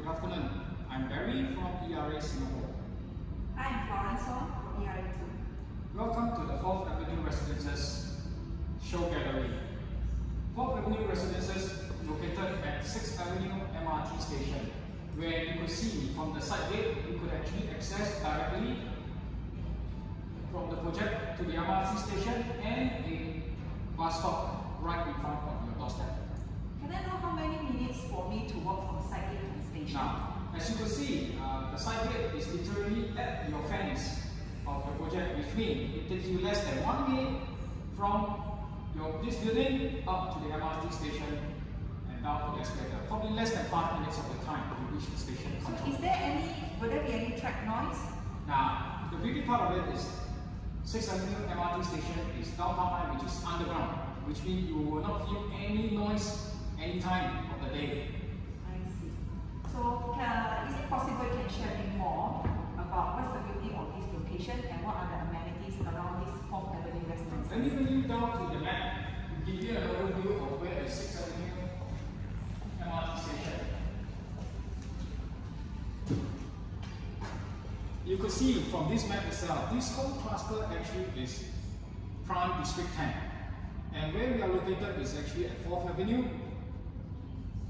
Good afternoon. I'm Barry from ERA Singapore. I'm Florence Wong from ERA too. Welcome to the 4th Avenue Residences Show Gallery. 4th Avenue Residences located at 6th Avenue MRT station, where you could see from the side gate, you could actually access directly from the project to the MRT station and a bus stop right in front of your doorstep. Can I know how many minutes for me to walk from side gate to the station? Now, as you can see, the side gate is literally at your fence of the project, which means it takes you less than 1 minute from this building up to the MRT station and down to the escalator. Probably less than 5 minutes of the time to reach the station. So will there be any track noise? Now, the beauty part of it is 6th Avenue MRT station is downtown line, which is underground, which means you will not feel any noise any time of the day. I see. So is it possible you can share a bit more about what's the beauty of this location and what are the amenities around this 4th Avenue residence? Let me bring you down to the map to give you an overview of where is 6th Avenue MRT station. You could see from this map itself, this whole cluster actually is Prime District 10. And where we are located is actually at 4th Avenue,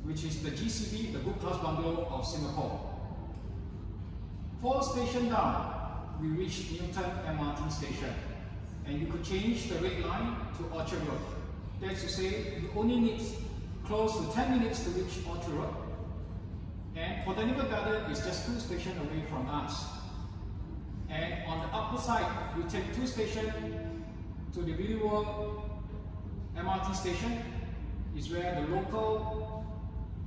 which is the GCB, the Good Class Bungalow of Singapore. 4 stations down, we reach Newton MRT station. And you could change the red line to Orchard Road. That's to say, you only need close to 10 minutes to reach Orchard Road. And Botanical Garden is just 2 stations away from us. And on the upper side, you take 2 stations to the Beauty World MRT station, is where the local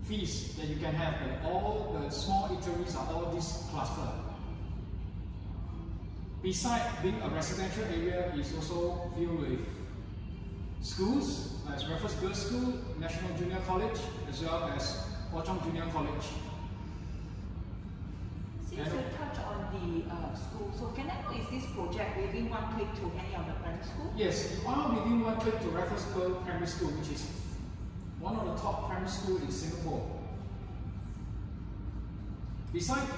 feast that you can have, and all the small eateries are all this cluster. Besides being a residential area, it's also filled with schools, like Raffles Girls' School, National Junior College, as well as Hwa Chong Junior College. Since you touch on the school, so can I know, is this project within 1 click to any of the primary school? Yes, you are within 1 click to Raffles Girls Primary School, which is one of the top primary schools in Singapore. Besides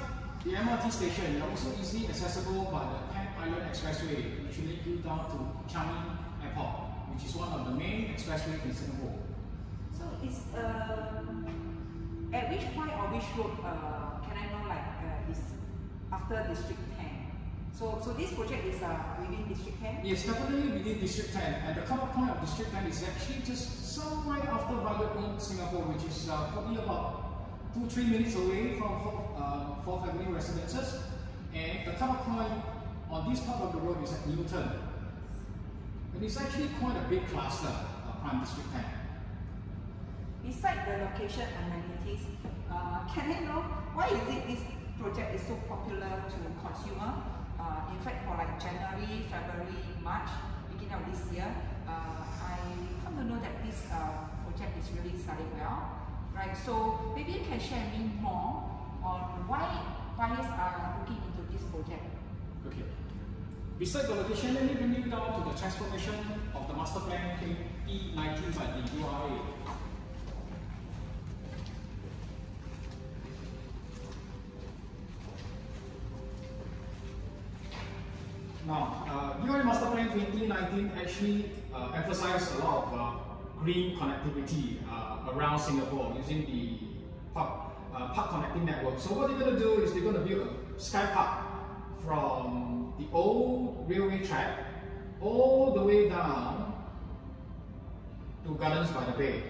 the MRT station, you are also easily accessible by the Pan Island Expressway, which will lead you down to Changi Airport, which is one of the main expressways in Singapore. So is at which point or which road can I know is after District 10? So this project is within District 10? Yes, definitely within District 10. And the cut-off point of District 10 is actually just somewhere after Violet Road, Singapore, which is probably about 2-3 minutes away from 4th Avenue Residences. And the cut-off point on this part of the road is at Newton. And it's actually quite a big cluster, Prime District 10. Besides the location amenities, can I know why is it this project is so popular to consumer? In fact, for like January, February, March, beginning of this year, I come to know that this project is really selling well, right? So maybe you can share me more on why buyers are looking into this project. Okay. Besides the location, let me bring you down to the transformation of the master plan D10 by the URA. Now, URA Master Plan 2019 actually emphasized a lot of green connectivity around Singapore using the park connecting network. So what they're going to do is they're going to build a sky park from the old railway track all the way down to Gardens by the Bay.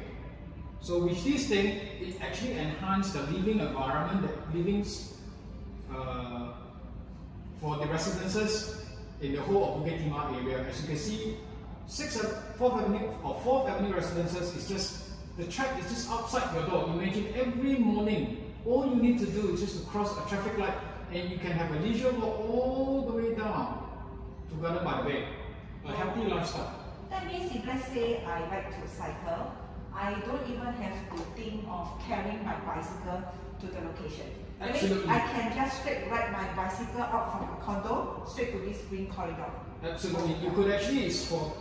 So with this thing, it actually enhanced the living environment, the livings for the residences in the whole of Bukit Timah area. As you can see, 4th Avenue or 4th Avenue Residences is just, the track is just outside your door. Imagine every morning, all you need to do is just to cross a traffic light and you can have a leisure walk all the way down to Garden by the Bay. A healthy lifestyle. That means if let's say I like to cycle, I don't even have to think of carrying my bicycle to the location. Absolutely. I can just straight ride my bicycle out from the condo straight to this green corridor. Absolutely. You could actually, it's for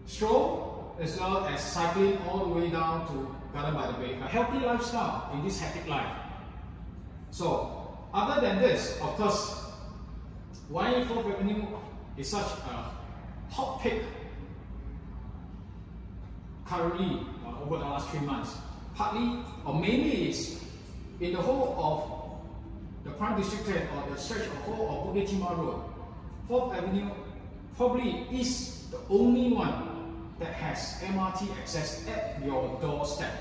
stroll as well as cycling all the way down to Garden by the Bay. A healthy lifestyle in this hectic life. So, other than this, of course, why 4th Avenue is such a hot pick currently over the last 3 months, partly or mainly is in the whole of the Prime District 10 or the stretch of whole of Bukit Timah Road, 4th Avenue probably is the only one that has MRT access at your doorstep.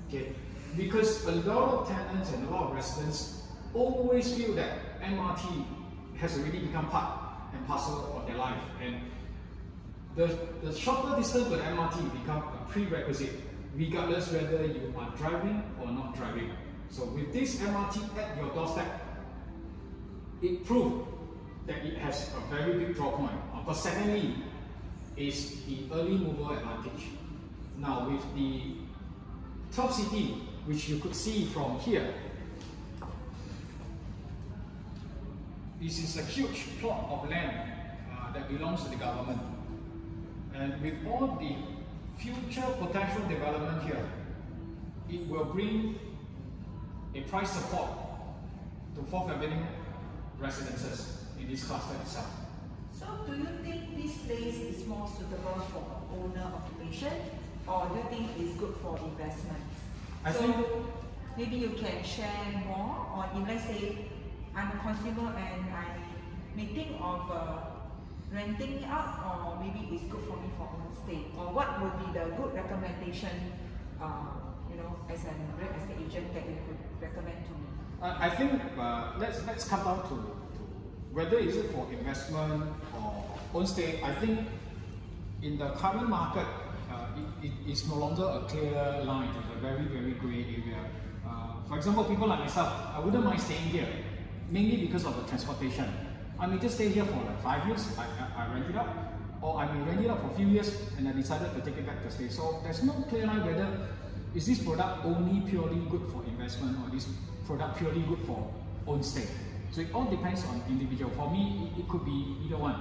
Okay, because a lot of tenants and a lot of residents always feel that MRT has already become part and parcel of their life, and the shorter distance to the MRT become a prerequisite regardless whether you are driving or not driving. So with this MRT at your doorstep, it proved that it has a very big draw point. But secondly, is the early mover advantage. Now with the 12th city, which you could see from here, this is a huge plot of land that belongs to the government. And with all the future potential development here, it will bring a price support to 4th Avenue residences in this cluster itself. So do you think this place is more suitable for owner occupation, or do you think it's good for investment? I think maybe you can share more, or if let's say I'm a consumer and I may think of renting it out, or maybe it's good for me for own stay, or what would be the good recommendation, you know, as a real estate agent that you could recommend to me? I think let's come down to whether is it for investment or own stay. I think in the current market, it is no longer a clear line. It's a very, very grey area. For example, people like myself, I wouldn't mind staying here, mainly because of the transportation. I may just stay here for like 5 years, I rent it out, or I may rent it out for a few years and I decided to take it back to stay. So there's no clear line whether is this product only purely good for investment or this product purely good for own stay. So it all depends on individual. For me, it could be either one.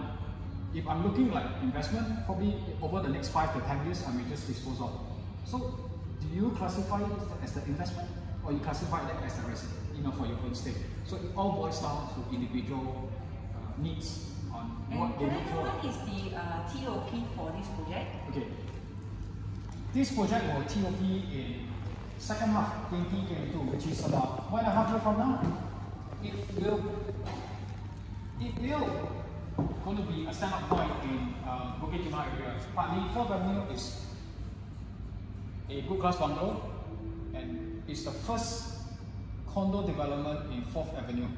If I'm looking like investment, probably over the next 5 to 10 years, I may just dispose of. So do you classify it as an investment, or you classify that as a resident, you know, for your own stay? So it all boils down to individual needs on what they look for. What is the TOP for this project? Okay. This project will TOP in second half 2022, which is about 1.5 years from now. It will going to be a stand-up point in Bukit Timah area. Partly 4th Avenue is a good class bungalow, and it's the first condo development in 4th Avenue.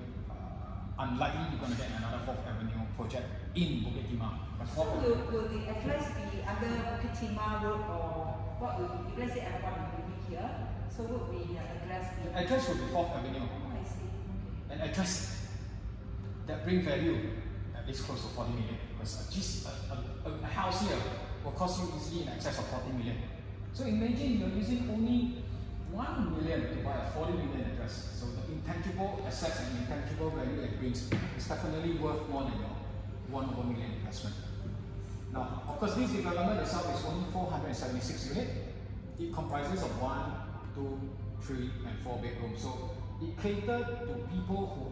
Unlikely you're going to get another 4th Avenue project in Bukit Timah. So will the address be under Bukit Timah Road, or what will be, if let's say I want to live here, so what will the address be? The address will be 4th Avenue. Oh, I see. Okay. An address that brings value at least close to 40 million, because a house here will cost you easily in excess of 40 million. So imagine you're using only 1 million to buy a 40 million address. So the intangible assets and intangible value it brings is definitely worth more than your 1 million investment. Now, of course, this development itself is only 476 units. It comprises of 1, 2, 3, and 4 bedrooms. So it caters to people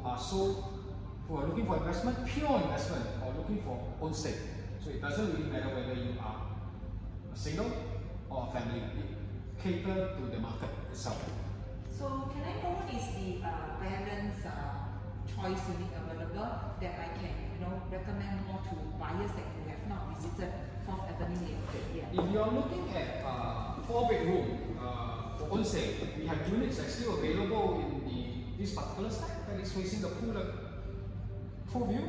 who are looking for investment, pure investment, or looking for own stay. So it doesn't really matter whether you are a single or a family. It caters to the market itself. So can I know what is the balance choice unit available that I can, you know, recommend more to buyers that who have not visited 4th Avenue yet? If you are looking at 4 bedroom for own stay, we have units that are still available in this particular site that is facing the pool view.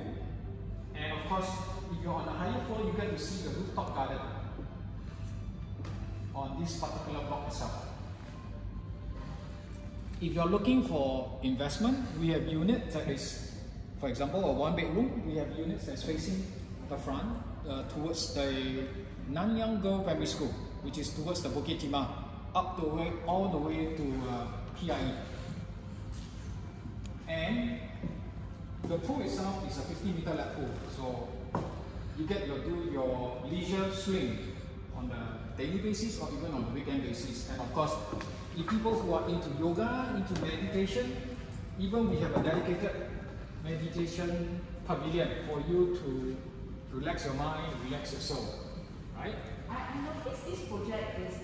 And of course, if you're on the higher floor, you get to see the rooftop garden on this particular block itself. If you're looking for investment, we have units that is, for example, a 1 bedroom. We have units that's facing the front towards the Nanyang Girl Primary School, which is towards the Bukit Timah, all the way to PIE. And the pool itself is a 50-meter lap pool, so you get do your leisure swim on the daily basis or even on the weekend basis. And of course, if people who are into yoga, into meditation, even we have a dedicated meditation pavilion for you to relax your mind, relax your soul, right? I noticed this project is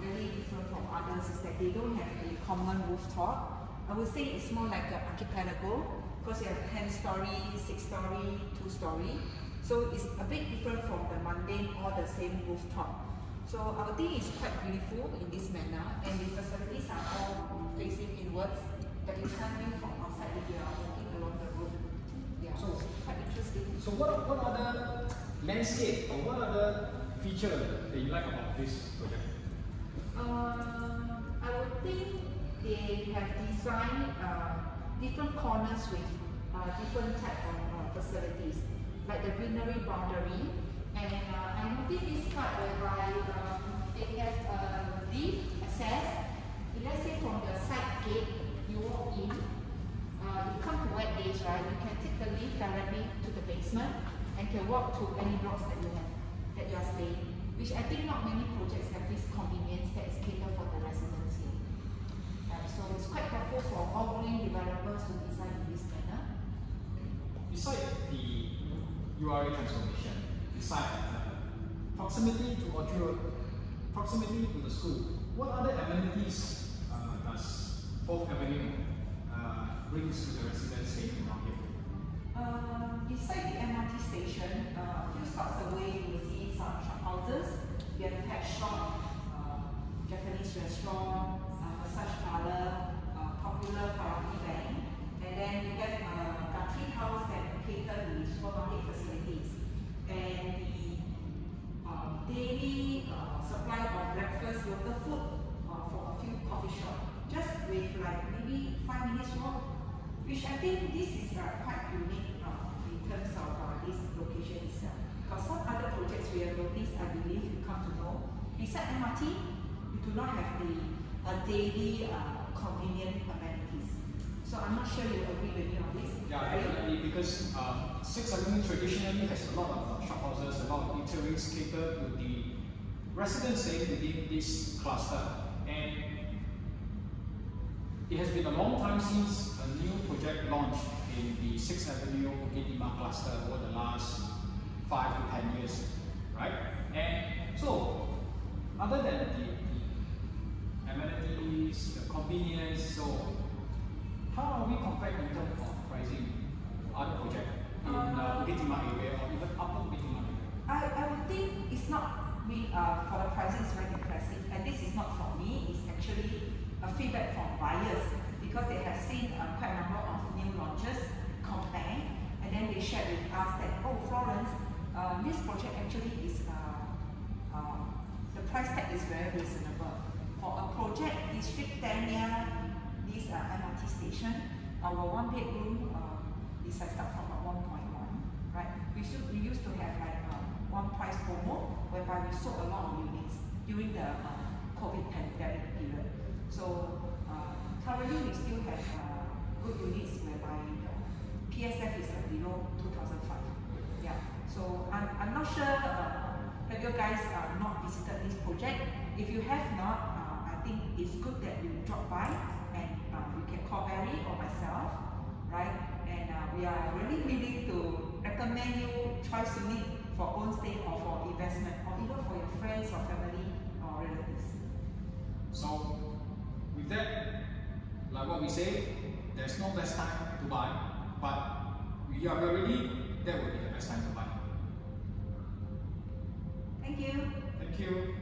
very different from others, is that they don't have a common rooftop. I would say it's more like an archipelago, because you have 10-story, 6-story, 2-story. So it's a bit different from the mundane or the same rooftop. So I would think it's quite beautiful in this manner, and the facilities are all facing inwards, but you can't view from outside if you are walking along the road. Yeah, so quite interesting. So what other landscape or what other feature that you like about this project? I would think they have designed different corners with different type of facilities, like the greenery boundary. And I noticed this part whereby they have lift access. Let's say from the side gate, you walk in, you come to wet days, right? You can take the lift directly to the basement and can walk to any blocks that you have, that you are staying. Which I think not many projects have this convenience that is catered for the residents here. So it's quite helpful for all-green developers to design in this manner. Besides the URA transformation, besides proximity to Orchard Road, proximity to the school, what other amenities does 4th Avenue brings to the residents staying around here? Beside the MRT station, a few stops away you will see some shop houses. We have a pet shop, Japanese restaurant, massage parlor, popular karaoke band, and then we have a country house that cater to supermarket facilities, and the daily supply of breakfast, local food for a few coffee shops, just with like maybe 5 minutes walk, which I think this is quite unique in terms of this location itself. Because some other projects we have noticed, I believe you come to know, beside MRT, you do not have the daily convenient amenities. So I'm not sure you agree with me on this. Yeah, definitely, because 6th Avenue traditionally has a lot of shop houses, a lot of eateries catered to the residents staying within this cluster. And it has been a long time since a new project launched in the 6th Avenue Bukit Timah cluster over the last 5 to 10 years, right? And so, other than the amenities, the convenience, so how are we compared in terms of pricing other projects in Bukit Timah area or even upper Bukit Timah area? I would think it's not for the pricing is very impressive, and this is not from me, it's actually a feedback from buyers, because they have seen quite a number of new launches, compare, and then they shared with us that, oh Florence, this project actually is, the price tag is very reasonable. For a project district 10 near this MRT station, our 1-bedroom is start from 1.1, right? We used to have like one price promo, whereby we sold a lot of units during the COVID pandemic period. So currently we still have good units whereby the PSF is below 2005. Yeah. So I'm not sure have you guys not visited this project. If you have not, I think it's good that you drop by and you can call Barry or myself, right? And we are really willing to recommend you choice unit for own stay or for investment, or even for your friends or family or relatives. So with that, like what we say, there's no best time to buy, but we are ready, that would be the best time to buy. Thank you. Thank you.